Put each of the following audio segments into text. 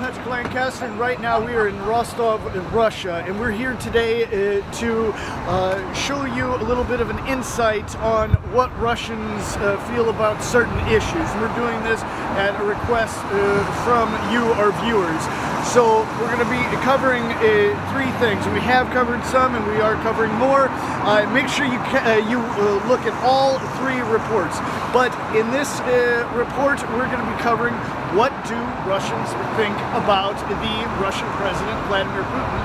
Patrick Lancaster, and right now we are in Rostov, Russia, and we're here today to show you a little bit of an insight on what Russians feel about certain issues. And we're doing this at a request from you, our viewers. So we're going to be covering three things. We have covered some, and we are covering more. Make sure you look at all three reports. But in this report, we're going to be covering what do Russians think about the Russian President Vladimir Putin,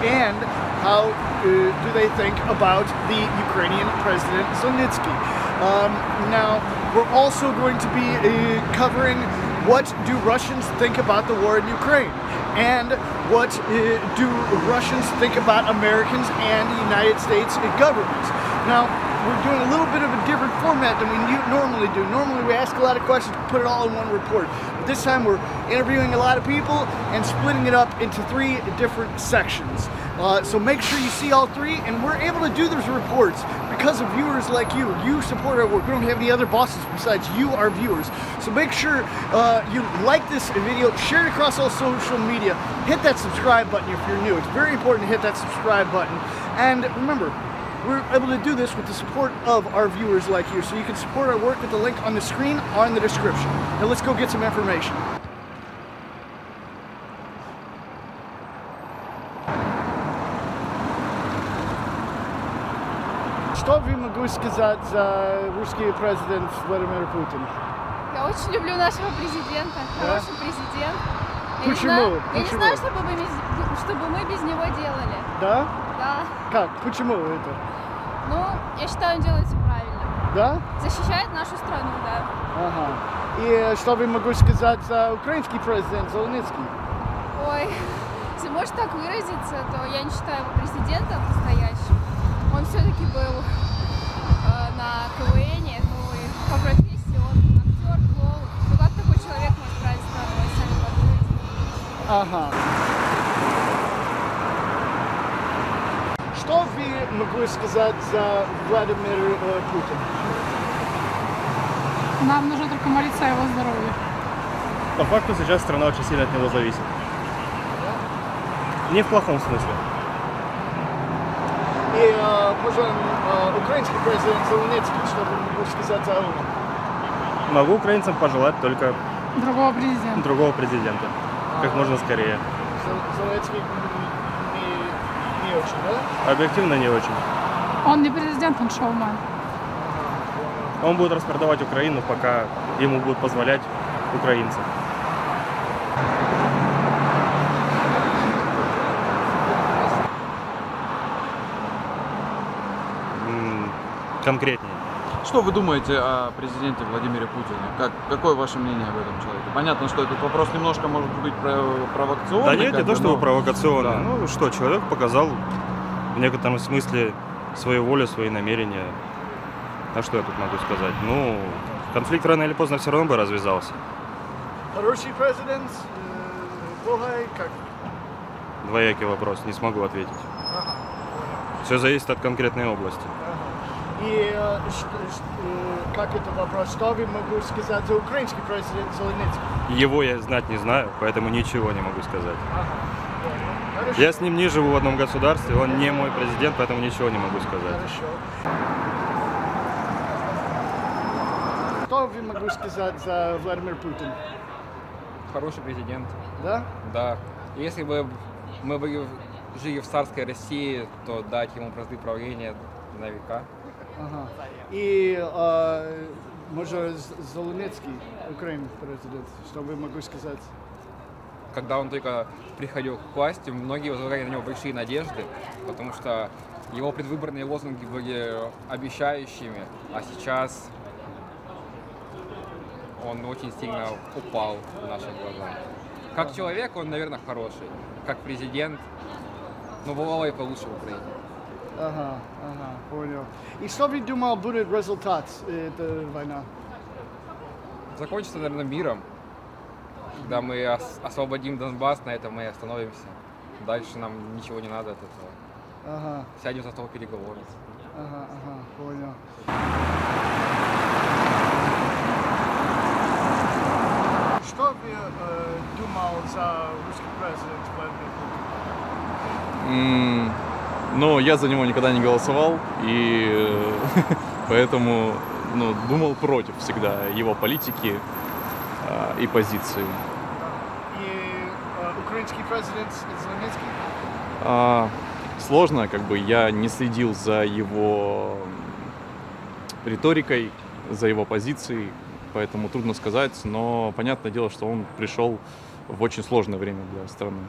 and how do they think about the Ukrainian President Zelensky. Now, we're also going to be covering what do Russians think about the war in Ukraine, and what do Russians think about Americans and the United States government. Now, we're doing a little bit of a different format than we normally do. Normally we ask a lot of questions, put it all in one report. But this time we're interviewing a lot of people and splitting it up into three different sections. So make sure you see all three, and we're able to do those reports because of viewers like you. You support our work. We don't have any other bosses besides you, our viewers. So make sure you like this video, share it across all social media, hit that subscribe button if you're new. It's very important to hit that subscribe button. And remember, we're able to do this with the support of our viewers like you. So you can support our work with the link on the screen or in the description. Now let's go get some information. Что вы могу сказать за русский президент Владимир Путин? Я очень люблю нашего президента. Хороший президент. Почему? Я не знаю, что бы мы без него делали. Да? Да. Как? Почему это? Ну, я считаю, он делает все правильно. Да? Защищает нашу страну, да. Ага. И что вы могу сказать за украинский президент Зеленском? Ой, если можно так выразиться, то я не считаю его президентом настоящим. Он все-таки был на КВНе, ну и по профессии он актер, клоун. Ну как такой человек может править страной, сами подумайте. Ага. Что вы могли сказать за Владимира Путина? Нам нужно только молиться о его здоровье. По факту сейчас страна очень сильно от него зависит. Не в плохом смысле. И, пожалуйста, украинский президент Зеленский, что вы можете сказать за него? Могу украинцам пожелать только Другого президента. Как можно скорее. Зеленский не очень, да? Объективно не очень. Он не президент, он шоумен. Он будет распродавать Украину, пока ему будут позволять украинцы. Конкретнее. Что вы думаете о президенте Владимире Путине? Какое ваше мнение об этом человеке? Понятно, что этот вопрос немножко может быть провокационный. Да нет, не то, что провокационный. Да. Ну что, человек показал в некотором смысле свою волю, свои намерения. А что я тут могу сказать? Ну, конфликт рано или поздно все равно бы развязался. Хороший президент, плохой, как? Двоякий вопрос, не смогу ответить. Ага. Все зависит от конкретной области. И как это вопрос? Что вы могу сказать за украинский президент Зеленский? Его я знать не знаю, поэтому ничего не могу сказать. Ага. Хорошо. Я с ним не живу в одном государстве, он не мой президент, поэтому ничего не могу сказать. Хорошо. Что вы могу сказать за Владимир Путин? Хороший президент. Да? Да. Если бы мы были жили в царской России, то дать ему бразды правления на века. Ага. И может Зеленский, украинский президент, что вы могу сказать? Когда он только приходил к власти, многие возлагали на него большие надежды, потому что его предвыборные лозунги были обещающими, а сейчас он очень сильно упал в наших глазах. Как человек он, наверное, хороший, как президент, но бывало и получше в Украине. Ага, понял. И что вы думал будет результат этой войны? Закончится, наверное, миром. Когда мы освободим Донбасс, на этом мы и остановимся. Дальше нам ничего не надо от этого. Ага. Сядем за стол переговоров. Ага, понял. Что вы думал за русский президент Владимир Путин? Ну, я за него никогда не голосовал, и поэтому думал против всегда его политики и позиции. И украинский президент Зеленском? Сложно, я не следил за его риторикой, за его позицией, поэтому трудно сказать, но понятное дело, что он пришел в очень сложное время для страны.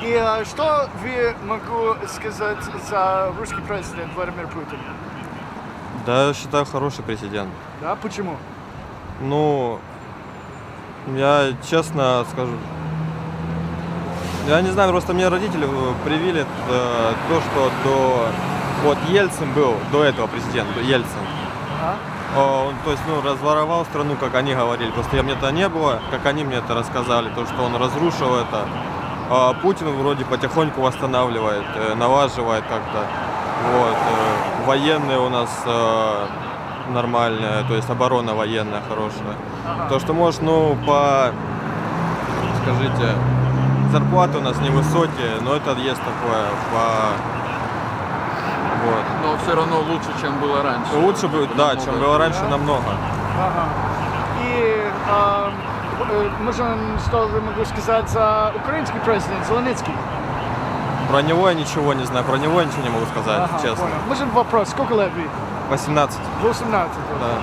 И что вы могу сказать за русский президент Владимир Путин? Да, считаю, хороший президент. Да, почему? Ну, я честно скажу, я не знаю, просто мне родители привили то, что Ельцин был, до этого президента, Ельцин. Он, разворовал страну, как они говорили, просто мне-то не было, как они мне это рассказали, то, что он разрушил это. А Путин вроде потихоньку восстанавливает, налаживает как-то. Военные у нас нормальные, то есть оборона военная хорошая. То, что может, скажите, зарплаты у нас невысокие, но это есть такое, Но все равно лучше, чем было раньше. Лучше будет, да, чем было раньше, намного. И что вы могу сказать за украинский президент Зеленский? Про него я ничего не знаю, про него я ничего не могу сказать, честно. Понял. Можно вопрос, сколько лет вы? 18. 18. Да.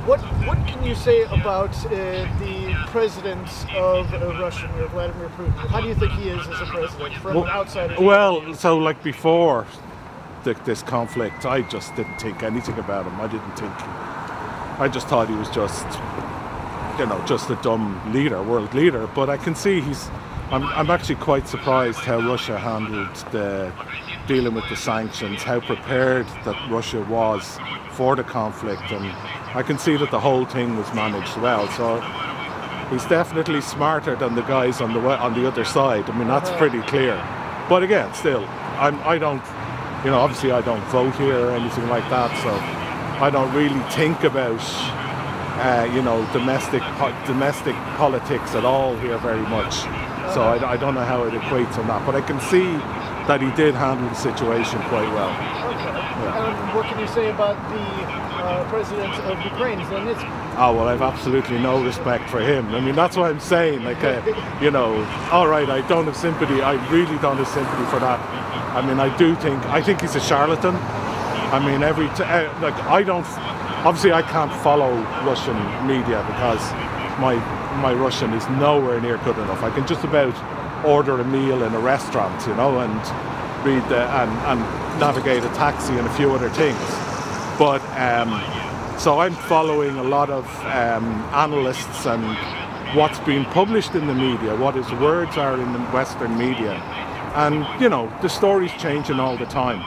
What can you say about the president of Russia, Vladimir Putin? How do you think he is as a president from an outsider? Well, so like before this conflict, I just didn't think anything about him. I just thought he was just a dumb leader, world leader. But I can see I'm actually quite surprised how Russia handled dealing with the sanctions, how prepared that Russia was for the conflict, and I can see that the whole thing was managed well. So he's definitely smarter than the guys on the other side. I mean, that's pretty clear. But again, still, I don't, obviously I don't vote here or anything like that, so I don't really think about domestic politics at all here very much. So I don't know how it equates on that, but I can see that he did handle the situation quite well. Yeah. And what can you say about the president of Ukraine, Zelensky? Oh, well, I've absolutely no respect for him. I mean, that's what I'm saying. All right, I don't have sympathy. I really don't have sympathy for that. I mean, I think he's a charlatan. I mean, obviously I can't follow Russian media because my Russian is nowhere near good enough. I can just about order a meal in a restaurant, and read and navigate a taxi and a few other things. But so I'm following a lot of analysts and what's being published in the media, what his words are in the Western media, and the story's changing all the time.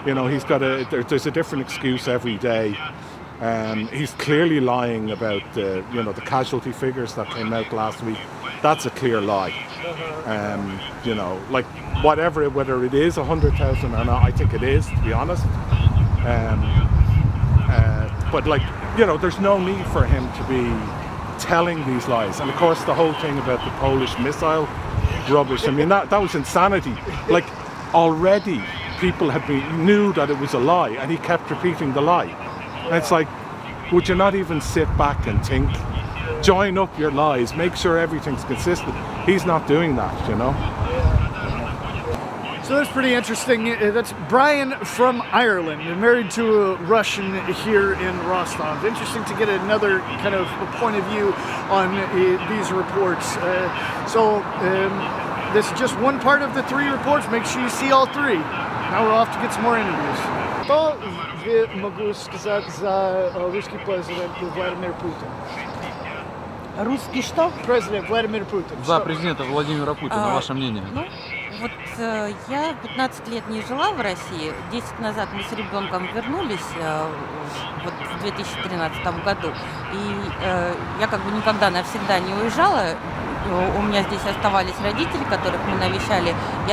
There's a different excuse every day. He's clearly lying about the casualty figures that came out last week. That's a clear lie. Whether it is 100,000 or not, I think it is, to be honest. But there's no need for him to be telling these lies. And of course, the whole thing about the Polish missile rubbish. I mean, that was insanity. Already, people knew that it was a lie, and he kept repeating the lie. And it's like, would you not even sit back and think? Join up your lies, make sure everything's consistent. He's not doing that, So that's pretty interesting. That's Brian from Ireland, married to a Russian here in Rostov. Interesting to get another kind of point of view on these reports. This is just one part of the 3 reports. Make sure you see all 3. Now we're off to get some more interviews. Что вы могу сказать за русский президент Владимир Путин? Русский что? Президент Владимир Путин. За президента Владимира Путина, ваше мнение? Я 15 лет не жила в России. 10 назад мы с ребенком вернулись в 2013 году. И я никогда навсегда не уезжала. у меня здесь оставались родители, которых мы навещали, и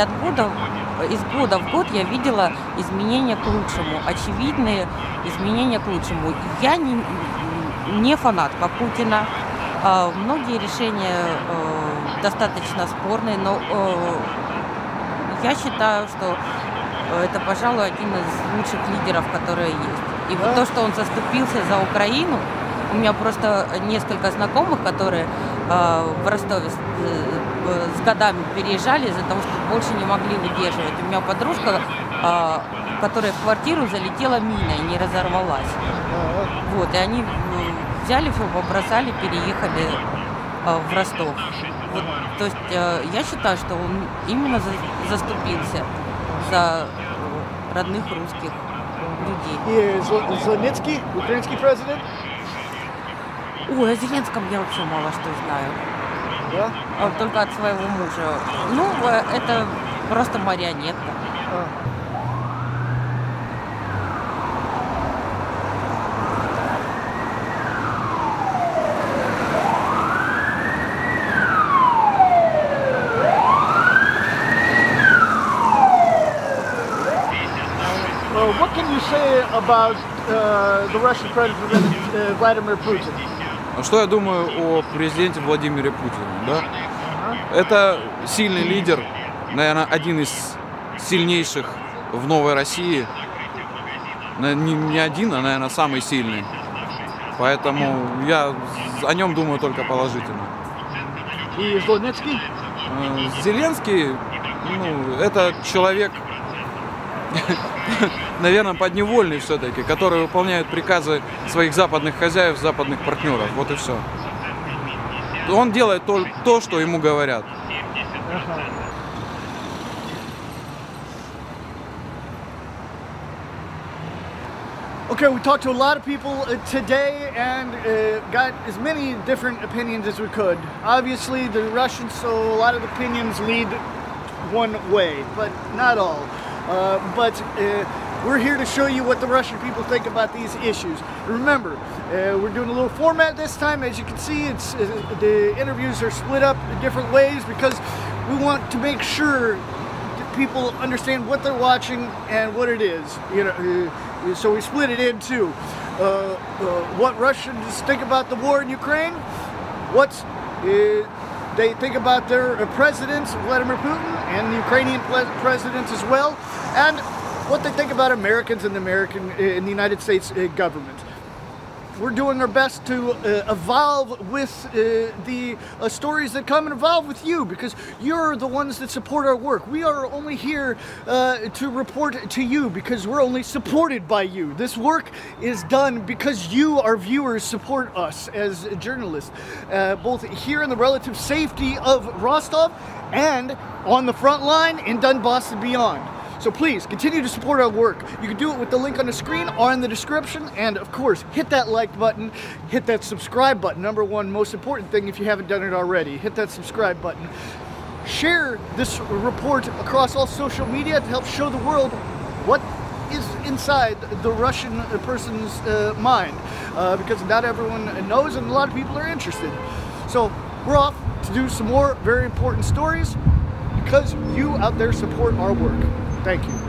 из года в год я видела изменения к лучшему, очевидные изменения к лучшему. Я не фанатка Путина. Многие решения достаточно спорные, но я считаю, что это, пожалуй, один из лучших лидеров, которые есть. И вот то, что он заступился за Украину, у меня просто несколько знакомых, которые в Ростове с годами переезжали из-за того, что больше не могли выдерживать. У меня подружка, которая в квартиру залетела мина и не разорвалась. Вот, и они взяли все, побросали, переехали в Ростов. Вот, то есть я считаю, что он именно заступился за родных русских людей. И Зеленский, украинский президент? Ой, о Зеленском я вообще мало что знаю. Да? Только от своего мужа. Ну, это просто марионетка. What can you say about the Russian President Vladimir Putin? Что я думаю о президенте Владимире Путине? Да? Это сильный лидер, наверное, один из сильнейших в новой России. Не один, а, наверное, самый сильный. Поэтому я о нем думаю только положительно. И Зеленский? Зеленский, это человек, наверное, подневольный все-таки, который выполняет приказы своих западных хозяев, западных партнеров. Вот и все. Он делает то, что ему говорят. Okay, we talked to a lot of people today and got as many different opinions as we could. Obviously, the Russians, so a lot of opinions lead one way, but not all. We're here to show you what the Russian people think about these issues. Remember, we're doing a little format this time. As you can see, the interviews are split up in different ways because we want to make sure that people understand what they're watching and what it is. So we split it into what Russians think about the war in Ukraine, what they think about their president, Vladimir Putin, and the Ukrainian president as well, and what they think about Americans and the United States government. We're doing our best to evolve with the stories that come and evolve with you, because you're the ones that support our work. We are only here to report to you because we're only supported by you. This work is done because you, our viewers, support us as journalists, both here in the relative safety of Rostov and on the front line in Donbass and beyond. So please, continue to support our work. You can do it with the link on the screen or in the description. And of course, hit that like button, hit that subscribe button. Number one most important thing if you haven't done it already. Hit that subscribe button. Share this report across all social media to help show the world what is inside the Russian person's mind. Because not everyone knows and a lot of people are interested. So we're off to do some more very important stories because you out there support our work. Thank you.